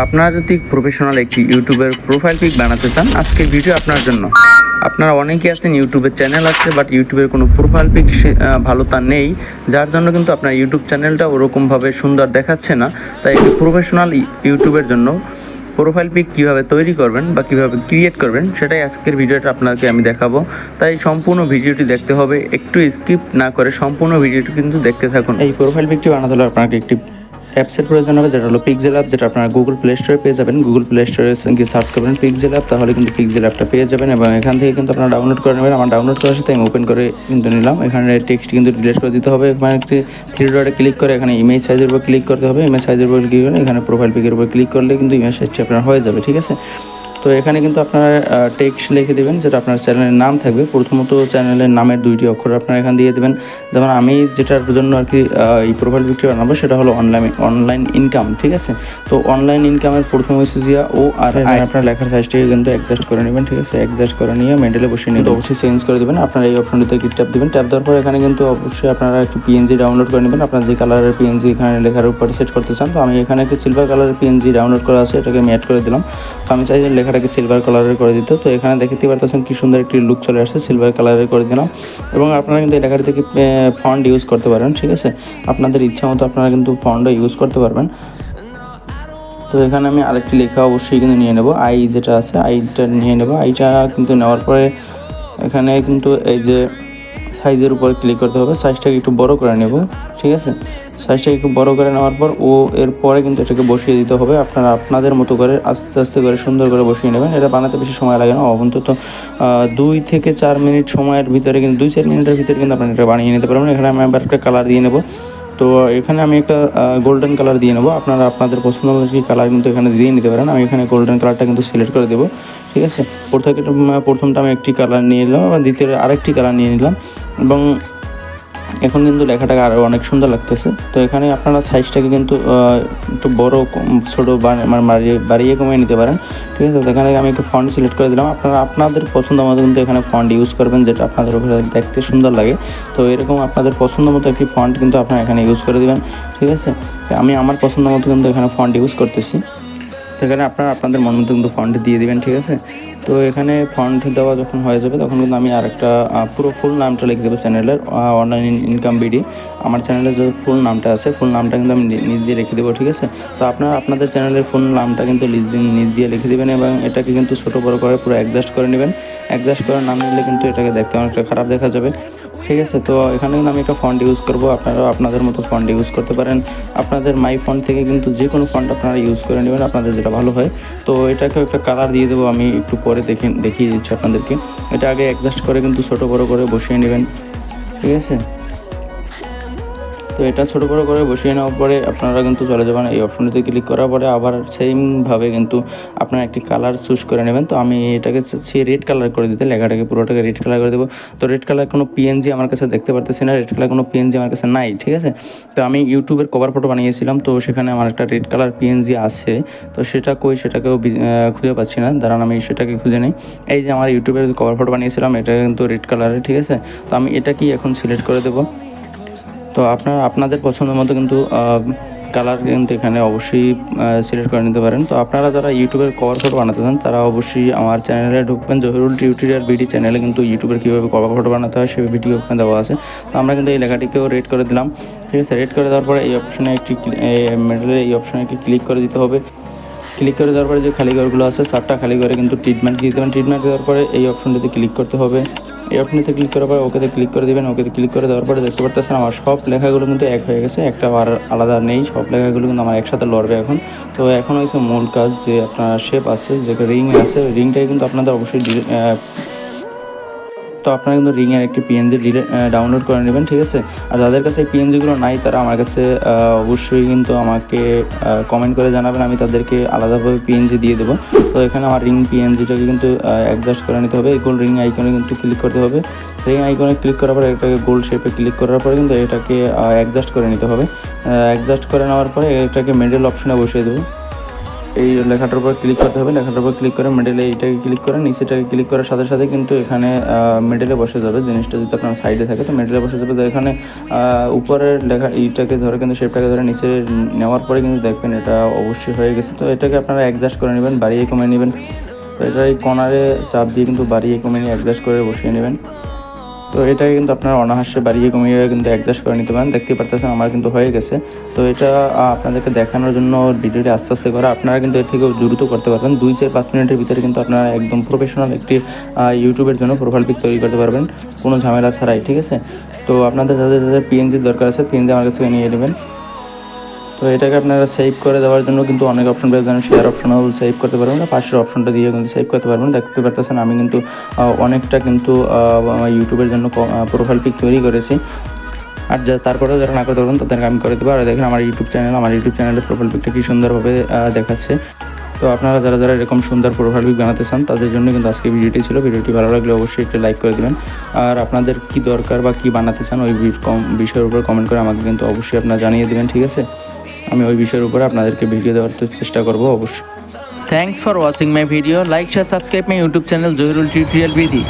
আপনারা যদি প্রফেশনাল একটি ইউটিউবের প্রোফাইল পিক বানাতে চান, আজকের ভিডিও আপনার জন্য। আপনারা অনেকেই আছেন ইউটিউবের চ্যানেল আছে, বাট ইউটিউবের কোনো প্রোফাইল পিক ভালো তা নেই, যার জন্য কিন্তু আপনার ইউটিউব চ্যানেলটা ওরকমভাবে সুন্দর দেখাচ্ছে না। তাই একটি প্রফেশনাল ইউটিউবের জন্য প্রোফাইল পিক কীভাবে তৈরি করবেন বা কীভাবে ক্রিয়েট করবেন, সেটাই আজকের ভিডিওটা আপনাকে আমি দেখাবো। তাই সম্পূর্ণ ভিডিওটি দেখতে হবে, একটু স্কিপ না করে সম্পূর্ণ ভিডিওটি কিন্তু দেখতে থাকুন। এই প্রোফাইল পিকটি বানাতে হলে আপনাকে একটি অ্যাপসের প্রয়োজন হবে, যেটা হলো পিক্সেল অ্যাপ, যেটা আপনারা গুগল প্লে স্টোরে পেয়ে যাবেন। গুগল প্লে স্টোরে গিয়ে সার্চ করবেন পিক্সেল অ্যাপ, তাহলে কিন্তু পিক্সেল অ্যাপটা পেয়ে যাবেন এবং এখান থেকে কিন্তু আপনারা ডাউনলোড করে নেবেন। আমার ডাউনলোড করার সাথে আমি ওপেন করে কিন্তু নিলাম। এখানে টেক্সট কিন্তু ডিলিট করে দিতে হবে। এখানে একটি থ্রি ডটে ক্লিক করে এখানে ইমেজ সাইজের উপর ক্লিক করতে হবে। ইমেজ সাইজের উপর ক্লিক করে এখানে প্রোফাইল পিকের উপর ক্লিক করলে কিন্তু ইমেজ সাইজটি আপনার হয়ে যাবে, ঠিক আছে। তো এখানে কিন্তু আপনারা টেক্সট লিখে দেবেন, যেটা আপনার চ্যানেলের নাম থাকবে। প্রথমত চ্যানেলের নামের দুইটি অক্ষর আপনারা এখানে দিয়ে দেবেন। যেমন আমি যেটার জন্য আর কি এই প্রোফাইল পিকটি বানাবো, সেটা হলো অনলাইন ইনকাম, ঠিক আছে। তো অনলাইন ইনকামের প্রথম হচ্ছে জিয়া ও আর আপনার লেখার সাইজটিকে কিন্তু অ্যাডজাস্ট করে নেবেন, ঠিক আছে। অ্যাডজাস্ট করে নিয়ে মেন্টালে বসিয়ে নিয়ে অবশ্যই চেঞ্জ করে দেবেন। আপনারা এই অপশনটিতে কি ট্যাপ দেবেন। ট্যাপ দেওয়ার পর এখানে কিন্তু অবশ্যই আপনারা একটি পিএনজি ডাউনলোড করে নেবেন। আপনার যে কালারের পিএনজি এখানে লেখার উপরে সেট করতে চান, তো আমি এখানে একটি সিলভার কালারের পিএনজি ডাউনলোড করা আছে, এটাকে আমি অ্যাড করে দিলাম। তো আমি চাই যে লেখাটাকে সিলভার কালারের করে দিতে। তো এখানে দেখতে পারতেছেন কি সুন্দর একটি লুক চলে আসছে, সিলভার কালারের করে দিলাম। এবং আপনারা কিন্তু এই লেখাটি থেকে ফন্ট ইউজ করতে পারেন, ঠিক আছে। আপনাদের ইচ্ছা মতো আপনারা কিন্তু ফন্টও ইউজ করতে পারবেন। তো এখানে আমি আরেকটি লেখা অবশ্যই কিন্তু নিয়ে নেব, আই যেটা আছে আইটা নিয়ে নেব। আইটা কিন্তু নেওয়ার পরে এখানে কিন্তু এই যে সাইজের উপর ক্লিক করতে হবে, সাইজটাকে একটু বড় করে নেব, ঠিক আছে। সাইজটাকে একটু বড় করে নেওয়ার পর এর পরে কিন্তু এটাকে বসিয়ে দিতে হবে। আপনারা আপনাদের মতো করে আস্তে আস্তে করে সুন্দর করে বসিয়ে নেবেন। এটা বানাতে বেশি সময় লাগে না, অন্তত 2 থেকে 4 মিনিট সময়ের ভিতরে কিন্তু 2-4 মিনিটের ভিতরে কিন্তু আপনারা এটা বানিয়ে নিতে পারবেন। এখানে আমি আবার একটা কালার দিয়ে নেব। তো এখানে আমি একটা গোল্ডেন কালার দিয়ে নেবো। আপনারা আপনাদের পছন্দ অনুযায়ী কালার কিন্তু এখানে দিয়ে নিতে পারেন। আমি এখানে গোল্ডেন কালারটা কিন্তু সিলেক্ট করে দেবো, ঠিক আছে। প্রথমটা আমি একটি কালার নিয়ে নিলাম, দ্বিতীয় আরেকটি কালার নিয়ে নিলাম এবং এখন কিন্তু লেখাটাকে আরও অনেক সুন্দর লাগতেছে। তো এখানে আপনারা সাইজটাকে কিন্তু একটু বড় ছোটো বাড়িয়ে কমিয়ে নিতে পারেন, ঠিক আছে। তো এখানে আমি একটু ফন্ট সিলেক্ট করে দিলাম। আপনারা আপনাদের পছন্দ মতো কিন্তু এখানে ফন্ট ইউজ করবেন, যেটা আপনাদের উপরে দেখতে সুন্দর লাগে। তো এরকম আপনাদের পছন্দ মতো একটি ফন্ট কিন্তু আপনারা এখানে ইউজ করে দেবেন, ঠিক আছে। আমি আমার পছন্দ মতো কিন্তু এখানে ফন্ট ইউজ করতেছি। তো এখানে আপনারা আপনাদের মন মতো কিন্তু ফন্ট দিয়ে দেবেন, ঠিক আছে। তো এখানে ফন্ট দেওয়া যখন হয়ে যাবে, তখন কিন্তু আমি আরেকটা পুরো ফুল নামটা লিখে দেবো চ্যানেলের, অনলাইন ইনকাম বিডি। আমার চ্যানেলের যে ফুল নামটা আছে, ফুল নামটা কিন্তু আমি নিজ দিয়ে লিখে দেবো, ঠিক আছে। তো আপনারা আপনাদের চ্যানেলের ফুল নামটা কিন্তু নিজ দিয়ে লিখে দেবেন এবং এটাকে কিন্তু ছোটো বড়ো করে পুরো অ্যাডজাস্ট করে নেবেন। অ্যাডজাস্ট করে নাম নিলে কিন্তু এটাকে দেখতে অনেকটা খারাপ দেখা যাবে, ঠিক আছে। তো এখানে কিন্তু আমি একটা ফন্ট ইউজ করবো, আপনারাও আপনাদের মতো ফন্ট ইউজ করতে পারেন। আপনাদের মাই ফন্ট থেকে কিন্তু যে কোনো ফন্ট আপনারা ইউজ করে নেবেন, আপনাদের যেটা ভালো হয়। তো এটাকে একটা কালার দিয়ে দেবো, আমি একটু পরে দেখিয়ে দিচ্ছি আপনাদেরকে। এটা আগে অ্যাডজাস্ট করে কিন্তু ছোটো বড়ো করে বসিয়ে নেবেন, ঠিক আছে। তো এটা ছোটো বড়ো করে বসিয়ে নেওয়ার পরে আপনারা কিন্তু চলে যাবেন এই অপশনটিতে ক্লিক করার পরে আবার সেমভাবে কিন্তু আপনারা একটি কালার চুজ করে নেবেন। তো আমি এটাকে চাচ্ছি রেড কালার করে দিতে, লেখাটাকে পুরোটাকে রেড কালার করে দেবো। তো রেড কালার কোনো পিএনজি আমার কাছে দেখতে পারতেছি না, রেড কালার কোনো পিএনজি আমার কাছে নাই, ঠিক আছে। তো আমি ইউটিউবের কভার ফটো বানিয়েছিলাম, তো সেখানে আমার একটা রেড কালার পিএনজি আছে। তো সেটা সেটাকেও খুঁজে পাচ্ছি না, দাঁড়ান আমি সেটাকে খুঁজে নিই। এই যে আমার ইউটিউবের কভার ফটো বানিয়েছিলাম, এটা কিন্তু রেড কালারের, ঠিক আছে। তো আমি এটাকেই এখন সিলেক্ট করে দেবো। তো আপনারা আপনাদের পছন্দ মতো কিন্তু কালার কিন্তু এখানে অবশ্যই সিলেক্ট করে নিতে পারেন। তো আপনারা যারা ইউটিউবের কভার ফটো বানাতে চান, তারা অবশ্যই আমার চ্যানেলে ঢুকবেন। জহিরুল টিউটোরিয়াল বিডি চ্যানেলে কিন্তু ইউটিউবের কীভাবে কভার ফটো বানাতে হয় সেই ভিডিও ওখানে দেওয়া আছে। তো আমরা কিন্তু এই লেখাটিকেও রেড করে দিলাম, ঠিক আছে। রেড করে দেওয়ার পরে এই অপশনে মিডলে এই অপশনে একটি ক্লিক করে দিতে হবে। ক্লিক করে দেওয়ার পরে যে খালি ঘরগুলো আছে, 4টা খালি ঘরে কিন্তু ট্রিটমেন্ট দিয়ে দেবেন। ট্রিটমেন্ট দেওয়ার পরে এই অপশনটিতে ক্লিক করতে হবে। এই অপশনটিতে ক্লিক করার পরে ওকেতে ক্লিক করে দেবেন। ওকেতে ক্লিক করে দেওয়ার পরে দেখতে পারতেছেন আমার সব লেখাগুলো কিন্তু এক হয়ে গেছে, একটা আর আলাদা নেই। সব লেখাগুলো কিন্তু আমার একসাথে লড়বে এখন। তো এখন হয়েছে মূল কাজ, যে আপনার শেপ আছে, যে রিং আছে, রিংটাই কিন্তু আপনাদের অবশ্যই তো আপনারা কিন্তু রিংয়ের একটি পিএনজি ডাউনলোড করে নেবেন, ঠিক আছে। আর যাদের কাছে এই পিএনজিগুলো নাই, তারা আমার কাছে অবশ্যই কিন্তু আমাকে কমেন্ট করে জানাবেন, আমি তাদেরকে আলাদাভাবে পিএনজি দিয়ে দেবো। তো এখানে আমার রিং পিএনজিটাকে কিন্তু অ্যাডজাস্ট করে নিতে হবে। এই গোল রিং আইকনে কিন্তু ক্লিক করতে হবে। রিং আইকনে ক্লিক করার পরে এটাকে গোল শেপে ক্লিক করার পরে কিন্তু এটাকে অ্যাডজাস্ট করে নিতে হবে। অ্যাডজাস্ট করে নেওয়ার পরে এটাকে মিডল অপশনে বসিয়ে দেবো। এই লেখাটার উপর ক্লিক করতে হবে। লেখাটার উপর ক্লিক করে মিডলে এইটাকে ক্লিক করে নিচেটাকে ক্লিক করার সাথে সাথে কিন্তু এখানে মিডলে বসে যাবে। জিনিসটা যদি আপনার সাইডে থাকে তো মিডলে বসে যাবে। তো এখানে উপরের লেখা এইটাকে ধরে কিন্তু শেপটাকে ধরে নিচে নেওয়ার পরে কিন্তু দেখবেন এটা অবশ্যই হয়ে গেছে। তো এটাকে আপনারা অ্যাডজাস্ট করে নেবেন, বাড়িয়ে কমিয়ে নেবেন। তো এটা এই কর্নারে চাপ দিয়ে কিন্তু বাড়িয়ে কমিয়ে অ্যাডজাস্ট করে বসিয়ে নেবেন। তো এটাকে কিন্তু আপনারা অনায়াসে বাড়িয়ে কমিয়ে কিন্তু অ্যাডজাস্ট করে নিতে পারেন। দেখতে পারতেছেন আমার কিন্তু হয়ে গেছে। তো এটা আপনাদেরকে দেখানোর জন্য ভিডিওটি আস্তে আস্তে করে আপনারা কিন্তু এর থেকেও দ্রুত করতে পারবেন। 2-4-5 মিনিটের ভিতরে কিন্তু আপনারা একদম প্রফেশনাল একটি ইউটিউবের জন্য প্রোফাইল পিক তৈরি করতে পারবেন কোনো ঝামেলা ছাড়াই, ঠিক আছে। তো আপনাদের যাদের যাদের পিএনজির দরকার আছে পিএনজি আমার কাছ থেকে নিয়ে নেবেন। তো এটাকে আপনারা সেভ করে দেওয়ার জন্য কিন্তু অনেক অপশন পেয়ে যাবেন। শেয়ার অপশনাল সেভ করতে পারবেন না, পাশের অপশনটা দিয়ে কিন্তু সেভ করতে পারবেন। দেখতে পারতেছেন আমি কিন্তু অনেকটা কিন্তু ইউটিউবের জন্য প্রোফাইল পিক তৈরি করেছি। আর তারপরেও যারা না করতে পারবেন তাদেরকে আমি করে দেবো। আর দেখেন আমার ইউটিউব চ্যানেলের প্রোফাইল পিকটা কী সুন্দরভাবে দেখাচ্ছে। তো আপনারা যারা যারা এরকম সুন্দর প্রোফাইল পিক বানাতে চান তাদের জন্য কিন্তু আজকে ভিডিওটি ছিল। ভিডিওটি ভালো লাগলে অবশ্যই একটু লাইক করে দেবেন। আর আপনাদের কি দরকার বা কী বানাতে চান ওই বিষয়ের উপর কমেন্ট করে আমাকে কিন্তু অবশ্যই আপনারা জানিয়ে দেবেন, ঠিক আছে। আমি ওই বিষয়ের উপরে আপনাদেরকে ভিডিও দেওয়ার চেষ্টা করবো অবশ্যই। Thanks for watching my video. Like share subscribe my YouTube channel Zahirul tutorial BD.